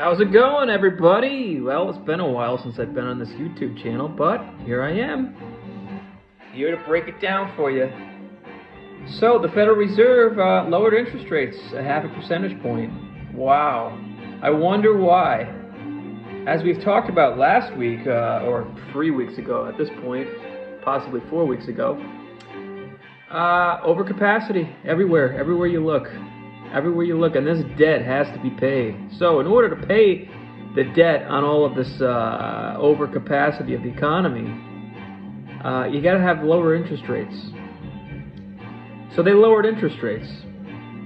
How's it going, everybody? Well, it's been a while since I've been on this YouTube channel, but here I am, here to break it down for you. So, the Federal Reserve lowered interest rates a half a percentage point. Wow. I wonder why. As we've talked about last week, or 3 weeks ago at this point, possibly 4 weeks ago, overcapacity everywhere you look. Everywhere you look, and this debt has to be paid. So in order to pay the debt on all of this overcapacity of the economy, you got to have lower interest rates. So they lowered interest rates.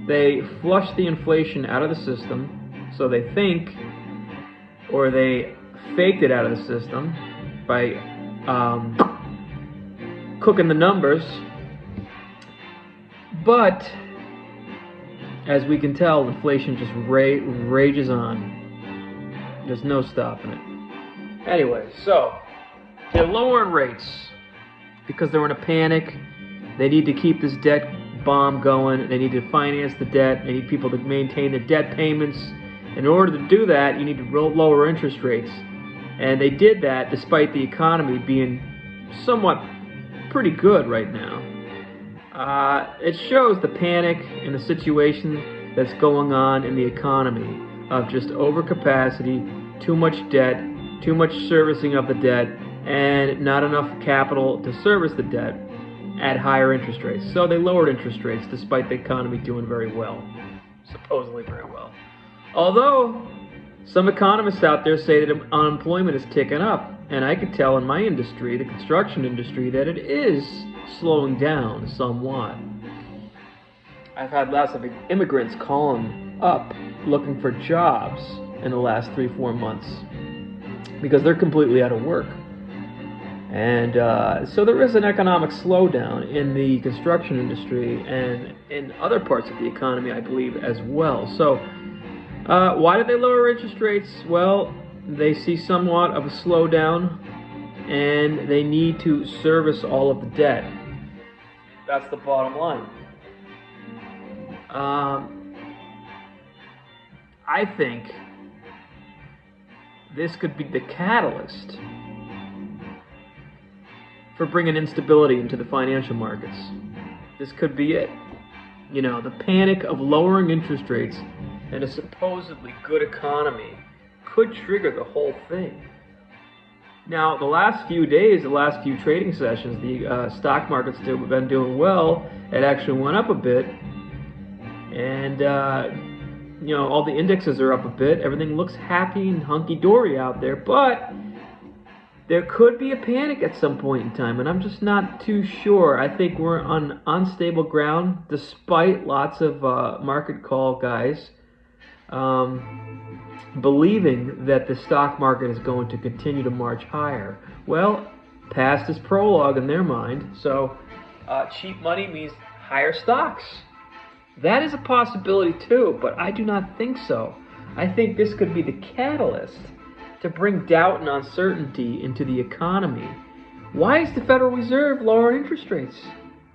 They flushed the inflation out of the system, so they think, or they faked it out of the system by cooking the numbers. But as we can tell, inflation just rages on. There's no stopping it. Anyway, so they're lowering rates because they're in a panic. They need to keep this debt bomb going. They need to finance the debt. They need people to maintain their debt payments. In order to do that, you need to lower interest rates. And they did that despite the economy being somewhat pretty good right now. It shows the panic and the situation that's going on in the economy of just overcapacity, too much debt, too much servicing of the debt, and not enough capital to service the debt at higher interest rates. So they lowered interest rates despite the economy doing very well, supposedly very well. Although some economists out there say that unemployment is ticking up, and I could tell in my industry, the construction industry, that it is slowing down somewhat. I've had lots of immigrants calling up looking for jobs in the last 3-4 months because they're completely out of work. And so there is an economic slowdown in the construction industry and in other parts of the economy, I believe, as well. So why did they lower interest rates? Well, they see somewhat of a slowdown, and they need to service all of the debt. That's the bottom line. I think this could be the catalyst for bringing instability into the financial markets. This could be it. You know, the panic of lowering interest rates and a supposedly good economy could trigger the whole thing. Now, the last few days, the last few trading sessions, the stock market's still been doing well. It actually went up a bit. And, you know, all the indexes are up a bit. Everything looks happy and hunky-dory out there. But there could be a panic at some point in time, and I'm just not too sure. I think we're on unstable ground, despite lots of market call guys believing that the stock market is going to continue to march higher. Well, past is prologue in their mind, so cheap money means higher stocks. That is a possibility too, but I do not think so. I think this could be the catalyst to bring doubt and uncertainty into the economy. Why is the Federal Reserve lowering interest rates?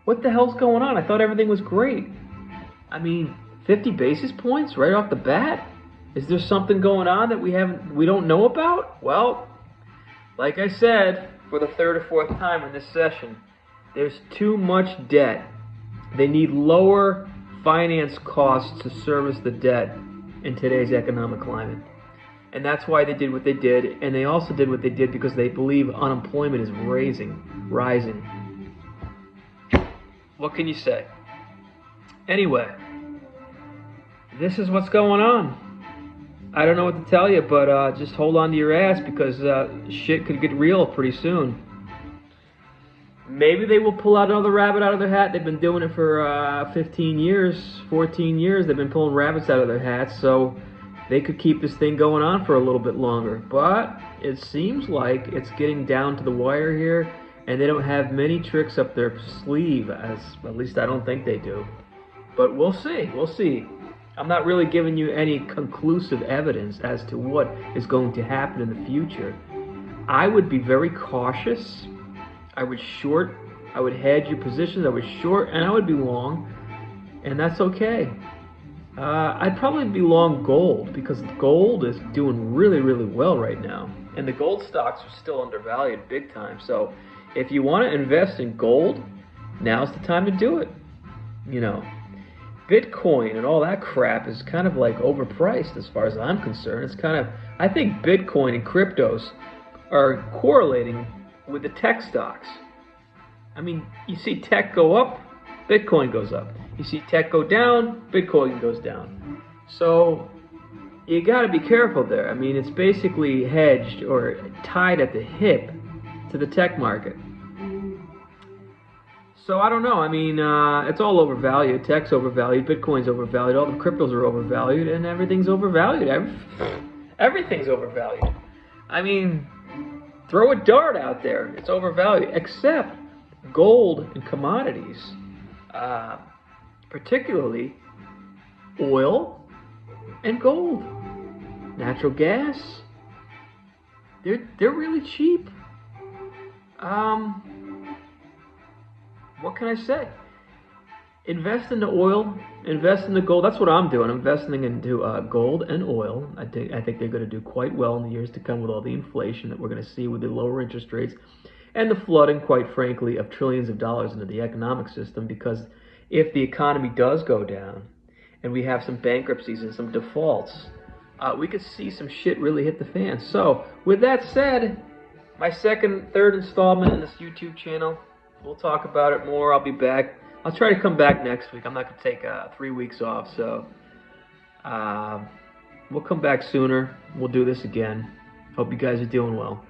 What the hell's going on? I thought everything was great. I mean, 50 basis points right off the bat? Is there something going on that we don't know about? Well, like I said, for the third or fourth time in this session, there's too much debt. They need lower finance costs to service the debt in today's economic climate. And that's why they did what they did, and they also did what they did because they believe unemployment is rising. What can you say? Anyway, this is what's going on. I don't know what to tell you, but just hold on to your ass because shit could get real pretty soon. Maybe they will pull out another rabbit out of their hat. They've been doing it for 15 years, 14 years. They've been pulling rabbits out of their hats, so they could keep this thing going on for a little bit longer. But it seems like it's getting down to the wire here, and they don't have many tricks up their sleeve, at least I don't think they do. But we'll see. We'll see. I'm not really giving you any conclusive evidence as to what is going to happen in the future. I would be very cautious. I would short. I would hedge your positions. I would short, and I would be long. And that's okay. I'd probably be long gold because gold is doing really, really well right now. And the gold stocks are still undervalued big time. So if you want to invest in gold, now's the time to do it. You know, Bitcoin and all that crap is kind of like overpriced as far as I'm concerned. It's kind of, I think Bitcoin and cryptos are correlating with the tech stocks. I mean, you see tech go up, Bitcoin goes up. You see tech go down, Bitcoin goes down. So you got to be careful there. I mean, it's basically hedged or tied at the hip to the tech market. So I don't know. I mean, it's all overvalued. Tech's overvalued. Bitcoin's overvalued. All the cryptos are overvalued, and everything's overvalued. Everything's overvalued. I mean, throw a dart out there. It's overvalued, except gold and commodities, particularly oil and gold, natural gas. They're really cheap. What can I say? Invest into oil, invest into gold. That's what I'm doing. I'm investing into gold and oil. I think they're going to do quite well in the years to come with all the inflation that we're going to see with the lower interest rates and the flooding, quite frankly, of trillions of dollars into the economic system. Because if the economy does go down and we have some bankruptcies and some defaults, we could see some shit really hit the fan. So, with that said, my third installment in this YouTube channel. We'll talk about it more. I'll be back. I'll try to come back next week. I'm not going to take 3 weeks off, so we'll come back sooner. We'll do this again. Hope you guys are doing well.